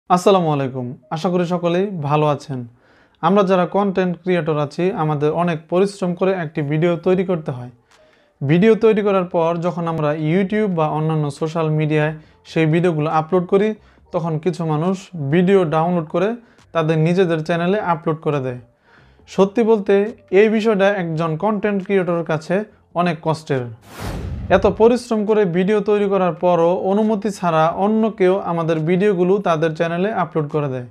আসসালামু আলাইকুম। আশা করি সকলেই ভালো আছেন। আমরা যারা কন্টেন্ট ক্রিয়েটর আছি আমাদের অনেক পরিশ্রম করে একটি ভিডিও তৈরি করতে হয়। ভিডিও তৈরি করার পর যখন আমরা ইউটিউব বা অন্যান্য সোশ্যাল মিডিয়ায় সেই ভিডিওগুলো আপলোড করি তখন কিছু মানুষ ভিডিও ডাউনলোড করে তাদের নিজেদের চ্যানেলে আপলোড করে দেয়। সত্যি বলতে এই বিষয়টা একজন কন্টেন্ট ক্রিয়েটরের কাছে অনেক কষ্টের। এত পরিশ্রম করে ভিডিও তৈরি করার পরও অনুমতি ছাড়া অন্য কেউ আমাদের ভিডিওগুলো তাদের চ্যানেলে আপলোড করে দেয়।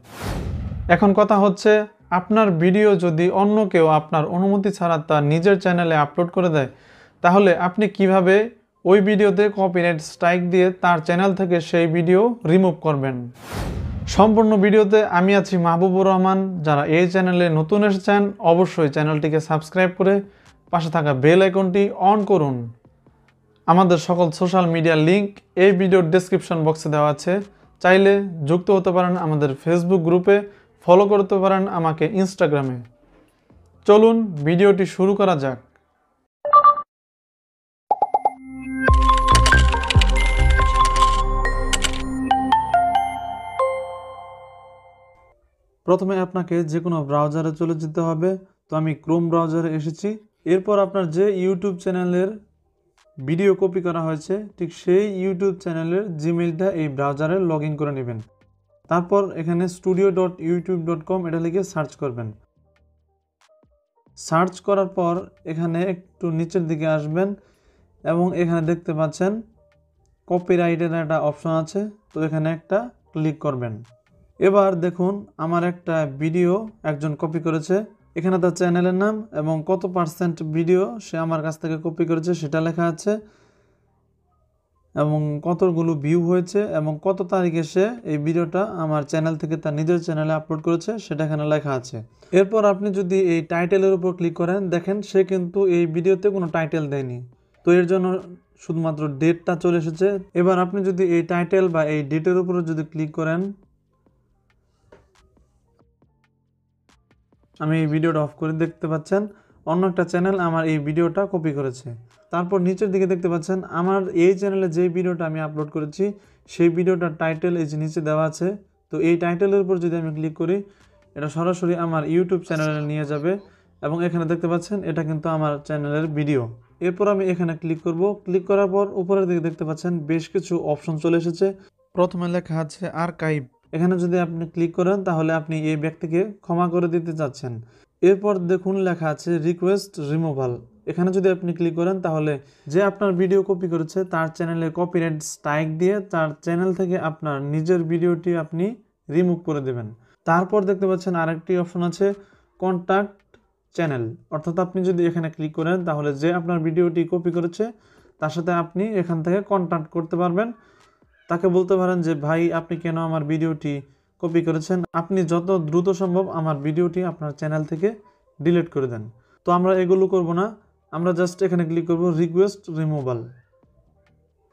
এখন কথা হচ্ছে, আপনার ভিডিও যদি অন্য কেউ আপনার অনুমতি ছাড়া তার নিজের চ্যানেলে আপলোড করে দেয় তাহলে আপনি কিভাবে ওই ভিডিওতে কপিরাইট স্ট্রাইক দিয়ে তার চ্যানেল থেকে সেই ভিডিও রিমুভ করবেন? সম্পূর্ণ ভিডিওতে আমি আছি মাহবুবুর রহমান। যারা এই চ্যানেলে নতুন এসেছেন অবশ্যই চ্যানেলটিকে সাবস্ক্রাইব করে পাশে থাকা বেল আইকনটি অন করুন। আমাদের সকল সোশ্যাল মিডিয়ার লিংক এই ভিডিওর ডেসক্রিপশন বক্সে দেওয়া আছে। চাইলে যুক্ত হতে পারেন আমাদের ফেসবুক গ্রুপে, ফলো করতে পারেন আমাকে ইনস্টাগ্রামে। চলুন ভিডিওটি শুরু করা যাক। প্রথমে আপনাকে যে কোনো ব্রাউজারে চলে যেতে হবে। তো আমি ক্রোম ব্রাউজারে এসেছি। এরপর আপনার যে ইউটিউব চ্যানেলের ভিডিও কপি করা হয়েছে ঠিক সেই ইউটিউব চ্যানেলের জিমেইলটা এই ব্রাউজারে লগ ইন করে নেবেন। তারপর এখানে studio.youtube.com এটা লিখে সার্চ করবেন। সার্চ করার পর এখানে একটু নিচের দিকে আসবেন এবং এখানে দেখতে পাচ্ছেন কপিরাইটের একটা অপশন আছে, তো এখানে একটা ক্লিক করবেন। এবার দেখুন আমার একটা ভিডিও একজন কপি করেছে। এখানে তার চ্যানেলের নাম এবং কত পার্সেন্ট ভিডিও সে আমার কাছ থেকে কপি করেছে সেটা লেখা আছে এবং কতগুলো ভিউ হয়েছে এবং কত তারিখে সে এই ভিডিওটা আমার চ্যানেল থেকে তার নিজের চ্যানেলে আপলোড করেছে সেটা এখানে লেখা আছে। এরপর আপনি যদি এই টাইটেলের উপর ক্লিক করেন দেখেন সে কিন্তু এই ভিডিওতে কোনো টাইটেল দেয়নি, তো এর জন্য শুধুমাত্র ডেটটা চলে এসেছে। এবার আপনি যদি এই টাইটেল বা এই ডেটের উপরে যদি ক্লিক করেন, আমি এই ভিডিওটা অফ করে দেখতে পাচ্ছেন অন্য একটা চ্যানেল আমার এই ভিডিওটা কপি করেছে। তারপর নিচের দিকে দেখতে পাচ্ছেন আমার এই চ্যানেলে যে ভিডিওটা আমি আপলোড করেছি সেই ভিডিওটার টাইটেল এই যে নিচে দেওয়া আছে। তো এই টাইটেলের উপর যদি আমি ক্লিক করি এটা সরাসরি আমার ইউটিউব চ্যানেলে নিয়ে যাবে এবং এখানে দেখতে পাচ্ছেন এটা কিন্তু আমার চ্যানেলের ভিডিও। এরপর আমি এখানে ক্লিক করব। ক্লিক করার পর উপরের দিকে দেখতে পাচ্ছেন বেশ কিছু অপশন চলে এসেছে। প্রথমে লেখা আছে আর্কাইভ। এখানে যদি আপনি ক্লিক করেন তাহলে আপনি এই ব্যক্তিকে ক্ষমা করে দিতে চাচ্ছেন। এরপর দেখুন লেখা আছে রিকোয়েস্ট রিমুভাল। এখানে যদি আপনি ক্লিক করেন তাহলে যে আপনার ভিডিও কপি করেছে তার চ্যানেলে কপিরাইট স্ট্রাইক দিয়ে তার চ্যানেল থেকে আপনার নিজের ভিডিওটি আপনি রিমুভ করে দেবেন। তারপর দেখতে পাচ্ছেন আরেকটি অপশন আছে কন্ট্যাক্ট চ্যানেল, অর্থাৎ আপনি যদি এখানে ক্লিক করেন তাহলে যে আপনার ভিডিওটি কপি করেছে তার সাথে আপনি এখান থেকে কন্ট্যাক্ট করতে পারবেন। তাকে বলতে পারেন যে ভাই আপনি কেন আমার ভিডিওটি কপি করেছেন, আপনি যত দ্রুত সম্ভব আমার ভিডিওটি আপনার চ্যানেল থেকে ডিলিট করে দেন। তো আমরা এগুলো করব না, আমরা জাস্ট এখানে ক্লিক করব রিকোয়েস্ট রিমুভাল।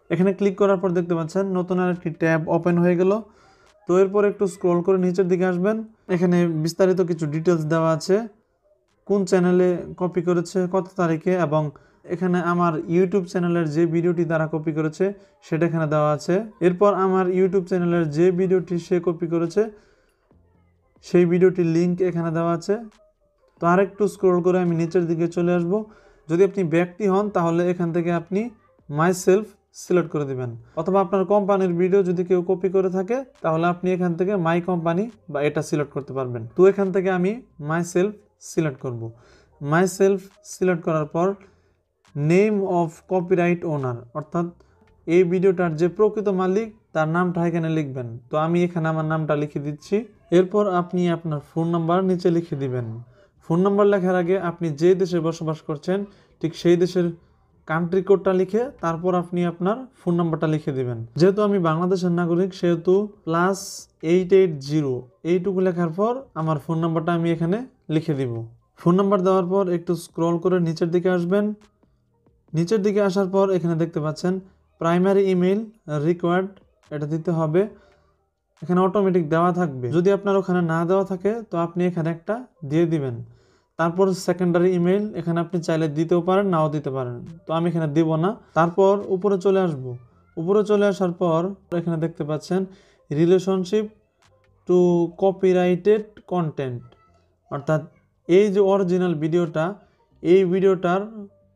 এখানে ক্লিক করার পর দেখতে পাচ্ছেন নতুন আরেকটি ট্যাব ওপেন হয়ে গেল। তো এরপর একটু স্ক্রল করে নিচের দিকে আসবেন। এখানে বিস্তারিত কিছু ডিটেলস দেওয়া আছে, কোন চ্যানেলে কপি করেছে, কত তারিখে, এবং এখানে আমার ইউটিউব চ্যানেলের যে ভিডিওটি তারা কপি করেছে সেটা এখানে দেওয়া আছে। এরপর আমার ইউটিউব চ্যানেলের যে ভিডিওটি সে কপি করেছে সেই ভিডিওটির লিঙ্ক এখানে দেওয়া আছে। তো আরেকটু স্ক্রল করে আমি নিচের দিকে চলে আসব। যদি আপনি ব্যক্তি হন তাহলে এখান থেকে আপনি মাই সেলফ সিলেক্ট করে দিবেন, অথবা আপনার কোম্পানির ভিডিও যদি কেউ কপি করে থাকে তাহলে আপনি এখান থেকে মাই কোম্পানি বা এটা সিলেক্ট করতে পারবেন। তো এখান থেকে আমি মাই সেলফ সিলেক্ট করব। মাই সেলফ সিলেক্ট করার পর নেম অফ কপিরাইট ওনার, অর্থাৎ এই ভিডিওটার যে প্রকৃত মালিক তার নামটা এখানে লিখবেন। তো আমি এখানে আমার নামটা লিখে দিচ্ছি। এরপর আপনি আপনার ফোন নাম্বার নিচে লিখে দিবেন। ফোন নাম্বার লেখার আগে আপনি যে দেশে বসবাস করছেন ঠিক সেই দেশের কান্ট্রি কোডটা লিখে তারপর আপনি আপনার ফোন নাম্বারটা লিখে দিবেন। যেহেতু আমি বাংলাদেশের নাগরিক সেহেতু +880 এইটুকু লেখার পর আমার ফোন নাম্বারটা আমি এখানে লিখে দিব। ফোন নাম্বার দেওয়ার পর একটু স্ক্রল করে নিচের দিকে আসবেন। নিচের দিকে আসার পর এখানে দেখতে পাচ্ছেন প্রাইমারি ইমেল রিকোয়ার্ড, এটা দিতে হবে। এখানে অটোমেটিক দেওয়া থাকবে, যদি আপনার ওখানে না দেওয়া থাকে তো আপনি এখানে একটা দিয়ে দিবেন। তারপর সেকেন্ডারি ইমেল, এখানে আপনি চাইলে দিতেও পারেন নাও দিতে পারেন, তো আমি এখানে দিব না। তারপর উপরে চলে আসব। উপরে চলে আসার পর এখানে দেখতে পাচ্ছেন রিলেশনশিপ টু কপিরাইটেড কন্টেন্ট, অর্থাৎ এই যে অরিজিনাল ভিডিওটা, এই ভিডিওটার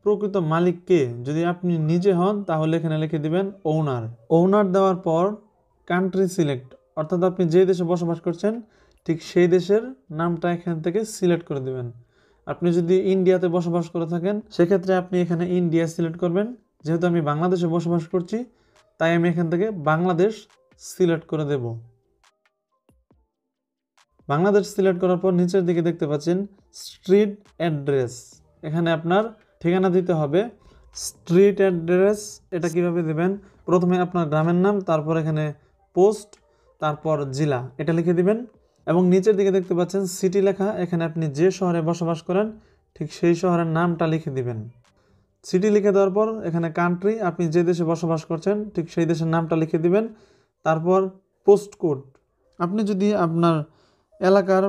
প্রকৃত মালিক কে, যদি আপনি নিজে হন তাহলে এখানে লিখে দিবেন ওনার। ওনার দেওয়ার পর কান্ট্রি সিলেক্ট, অর্থাৎ আপনি যে দেশে বসবাস করছেন ঠিক সেই দেশের নামটা এখান থেকে সিলেক্ট করে দিবেন। আপনি যদি ইন্ডিয়াতে বসবাস করে থাকেন সেক্ষেত্রে আপনি এখানে ইন্ডিয়া সিলেক্ট করবেন। যেহেতু আমি বাংলাদেশে বসবাস করছি তাই আমি এখান থেকে বাংলাদেশ সিলেক্ট করে দেব। বাংলাদেশ সিলেক্ট করার পর নিচের দিকে দেখতে পাচ্ছেন স্ট্রিট অ্যাড্রেস, এখানে আপনার ঠিকানা দিতে হবে। স্ট্রিট অ্যাড্রেস এটা কিভাবে দেবেন, প্রথমে আপনার গ্রামের নাম, তারপর এখানে পোস্ট, তারপর জেলা, এটা লিখে দিবেন। এবং নিচের দিকে দেখতে পাচ্ছেন সিটি লেখা, এখানে আপনি যে শহরে বসবাস করেন ঠিক সেই শহরের নামটা লিখে দিবেন। সিটি লিখে দেওয়ার পর এখানে কান্ট্রি, আপনি যে দেশে বসবাস করছেন ঠিক সেই দেশের নামটা লিখে দিবেন। তারপর পোস্ট কোড, আপনি যদি আপনার এলাকার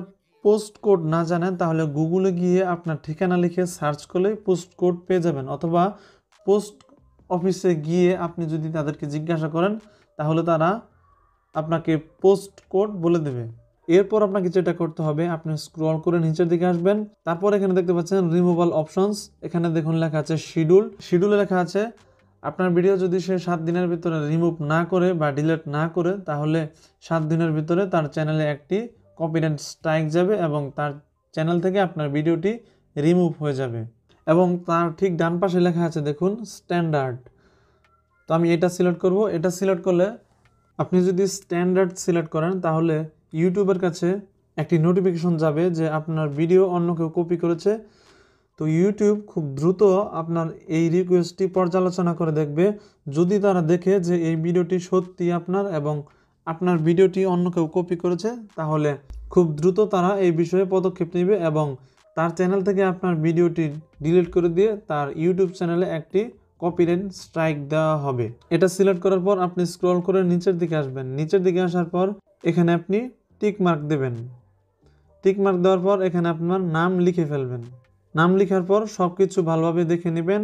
পোস্ট কোড না জানেন তাহলে গুগলে গিয়ে আপনার ঠিকানা লিখে সার্চ করলে পোস্ট কোড পেয়ে যাবেন, অথবা পোস্ট অফিসে গিয়ে আপনি যদি তাদেরকে জিজ্ঞাসা করেন তাহলে তারা আপনাকে পোস্ট কোড বলে দেবে। এরপর আপনাকে যেটা করতে হবে, আপনি স্ক্রল করে নিচের দিকে আসবেন, তারপর এখানে দেখতে পাচ্ছেন রিমুভাল অপশনস, এখানে দেখুন লেখা আছে শিডিউলে লেখা আছে আপনার ভিডিও যদি সে 7 দিনের ভিতরে রিমুভ না করে বা ডিলিট না করে তাহলে 7 দিনের ভিতরে তার চ্যানেলে একটি কপিরাইট স্ট্রাইক যাবে এবং তার চ্যানেল থেকে আপনার ভিডিওটি রিমুভ হয়ে যাবে। এবং তার ঠিক ডান পাশে লেখা আছে দেখুন স্ট্যান্ডার্ড, তো আমি এটা সিলেক্ট করব। এটা সিলেক্ট করলে আপনি যদি স্ট্যান্ডার্ড সিলেক্ট করেন তাহলে ইউটিউবের কাছে একটি নোটিফিকেশন যাবে যে আপনার ভিডিও অন্য কেউ কপি করেছে। তো ইউটিউব খুব দ্রুত আপনার এই রিকোয়েস্টটি পর্যালোচনা করে দেখবে, যদি তারা দেখে যে এই ভিডিওটি সত্যি আপনার এবং আপনার ভিডিওটি অন্য কেউ কপি করেছে তাহলে খুব দ্রুত তারা এই বিষয়ে পদক্ষেপ নেবে এবং তার চ্যানেল থেকে আপনার ভিডিওটি ডিলিট করে দিয়ে তার ইউটিউব চ্যানেলে একটি কপিরাইট স্ট্রাইক দেওয়া হবে। এটা সিলেক্ট করার পর আপনি স্ক্রল করে নিচের দিকে আসবেন, নিচের দিকে আসার পর এখানে আপনি টিক মার্ক দেবেন। টিক মার্ক দেওয়ার পর এখানে আপনার নাম লিখে ফেলবেন। নাম লেখার পর সবকিছু ভালোভাবে দেখে নেবেন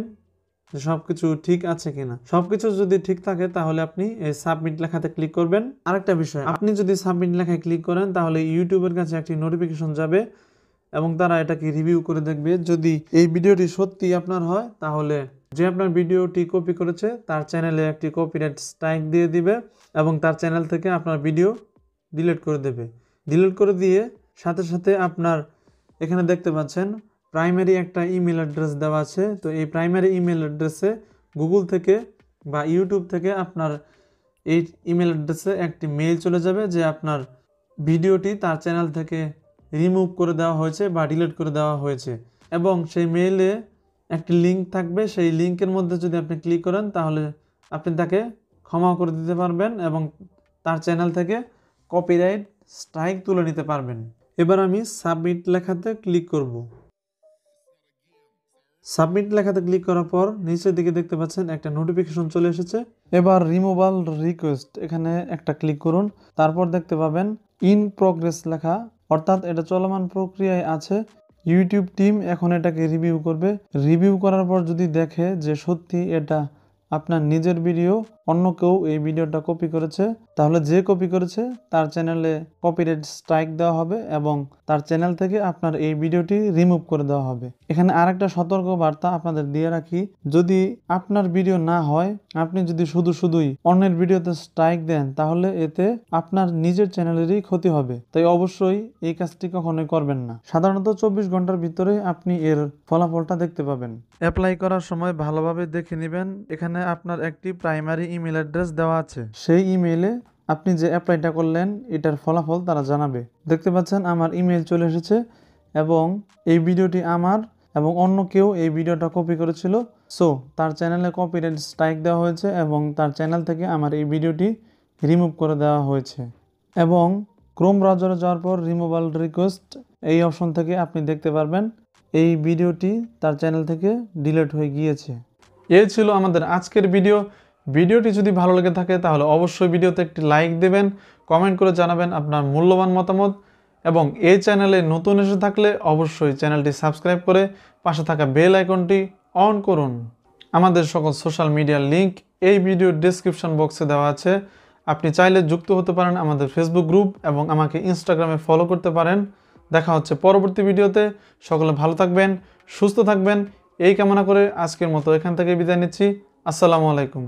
যে সবকিছু ঠিক আছে কিনা। সবকিছু যদি ঠিক থাকে তাহলে আপনি এই সাবমিট লেখাতে ক্লিক করবেন। আরেকটা বিষয়, আপনি যদি সাবমিট লেখায় ক্লিক করেন তাহলে ইউটিউবের কাছে একটি নোটিফিকেশন যাবে এবং তারা এটাকে রিভিউ করে দেখবে। যদি এই ভিডিওটি সত্যি আপনার হয় তাহলে যে আপনার ভিডিওটি কপি করেছে তার চ্যানেলে একটি কপিরাইট স্ট্রাইক দিয়ে দিবে এবং তার চ্যানেল থেকে আপনার ভিডিও ডিলিট করে দেবে। ডিলিট করে দিয়ে সাথে সাথে আপনার এখানে দেখতে পাচ্ছেন প্রাইমারি একটা ইমেল অ্যাড্রেস দেওয়া আছে। তো এই প্রাইমারি ইমেল অ্যাড্রেসে গুগল থেকে বা ইউটিউব থেকে আপনার এই ইমেল অ্যাড্রেসে একটি মেইল চলে যাবে যে আপনার ভিডিওটি তার চ্যানেল থেকে রিমুভ করে দেওয়া হয়েছে বা ডিলিট করে দেওয়া হয়েছে এবং সেই মেইলে একটি লিঙ্ক থাকবে। সেই লিঙ্কের মধ্যে যদি আপনি ক্লিক করেন তাহলে আপনি তাকে ক্ষমা করে দিতে পারবেন এবং তার চ্যানেল থেকে কপিরাইট স্ট্রাইক তুলে নিতে পারবেন। এবার আমি সাবমিট লেখাতে ক্লিক করব। সাবমিট লেখাতে ক্লিক করার পর নিচের দিকে দেখতে পাচ্ছেন একটা নোটিফিকেশন চলে এসেছে। এবার রিমুভাল রিকোয়েস্ট এখানে একটা ক্লিক করুন, তারপর দেখতে পাবেন ইন প্রোগ্রেস লেখা, অর্থাৎ এটা চলমান প্রক্রিয়ায় আছে। ইউটিউব টিম এখন এটাকে রিভিউ করবে। রিভিউ করার পর যদি দেখে যে সত্যি এটা আপনার নিজের ভিডিও, অন্য কেউ এই ভিডিওটা কপি করেছে, তাহলে যে কপি করেছে তার চ্যানেলে কপিরাইট স্ট্রাইক দেওয়া হবে এবং তার চ্যানেল থেকে আপনার এই ভিডিওটি রিমুভ করে দেওয়া হবে। এখানে আরেকটা সতর্ক বার্তা আপনাদের দিয়ে রাখি, যদি আপনার ভিডিও না হয়, আপনি যদি শুধুই অন্যের ভিডিওতে স্ট্রাইক দেন তাহলে এতে আপনার নিজের চ্যানেলেরই ক্ষতি হবে। তাই অবশ্যই এই কাজটি কখনোই করবেন না। সাধারণত 24 ঘন্টার ভিতরে আপনি এর ফলাফলটা দেখতে পাবেন। অ্যাপ্লাই করার সময় ভালোভাবে দেখে নেবেন, এখানে আপনার একটি প্রাইমারি ইমেল অ্যাড্রেস দেওয়া আছে। সেই ইমেইলে আপনি যে অ্যাপ্লাইটা করলেন এটার ফলাফল তারা জানাবে। দেখতে পাচ্ছেন আমার ইমেল চলে এসেছে এবং এই ভিডিওটি আমার এবং অন্য কেউ এই ভিডিওটা কপি করেছিল, সো তার চ্যানেলে কপিরাইট স্ট্রাইক দেওয়া হয়েছে এবং তার চ্যানেল থেকে আমার এই ভিডিওটি রিমুভ করে দেওয়া হয়েছে। এবং ক্রোম ব্রাউজারে যাওয়ার পর রিমুভাল রিকোয়েস্ট এই অপশন থেকে আপনি দেখতে পারবেন এই ভিডিওটি তার চ্যানেল থেকে ডিলিট হয়ে গিয়েছে। এই ছিল আমাদের আজকের ভিডিওটি যদি ভালো লেগে থাকে তাহলে অবশ্যই ভিডিওতে একটি লাইক দেবেন, কমেন্ট করে জানাবেন আপনার মূল্যবান মতামত এবং এই চ্যানেলে নতুন এসে থাকলে অবশ্যই চ্যানেলটি সাবস্ক্রাইব করে পাশে থাকা বেল আইকনটি অন করুন। আমাদের সকল সোশ্যাল মিডিয়ার লিংক এই ভিডিওর ডেসক্রিপশন বক্সে দেওয়া আছে। আপনি চাইলে যুক্ত হতে পারেন আমাদের ফেসবুক গ্রুপ এবং আমাকে ইনস্টাগ্রামে ফলো করতে পারেন। দেখা হচ্ছে পরবর্তী ভিডিওতে। সকলে ভালো থাকবেন, সুস্থ থাকবেন এই কামনা করে আজকের মতো এখান থেকে বিদায় নিচ্ছি। আসসালামু আলাইকুম।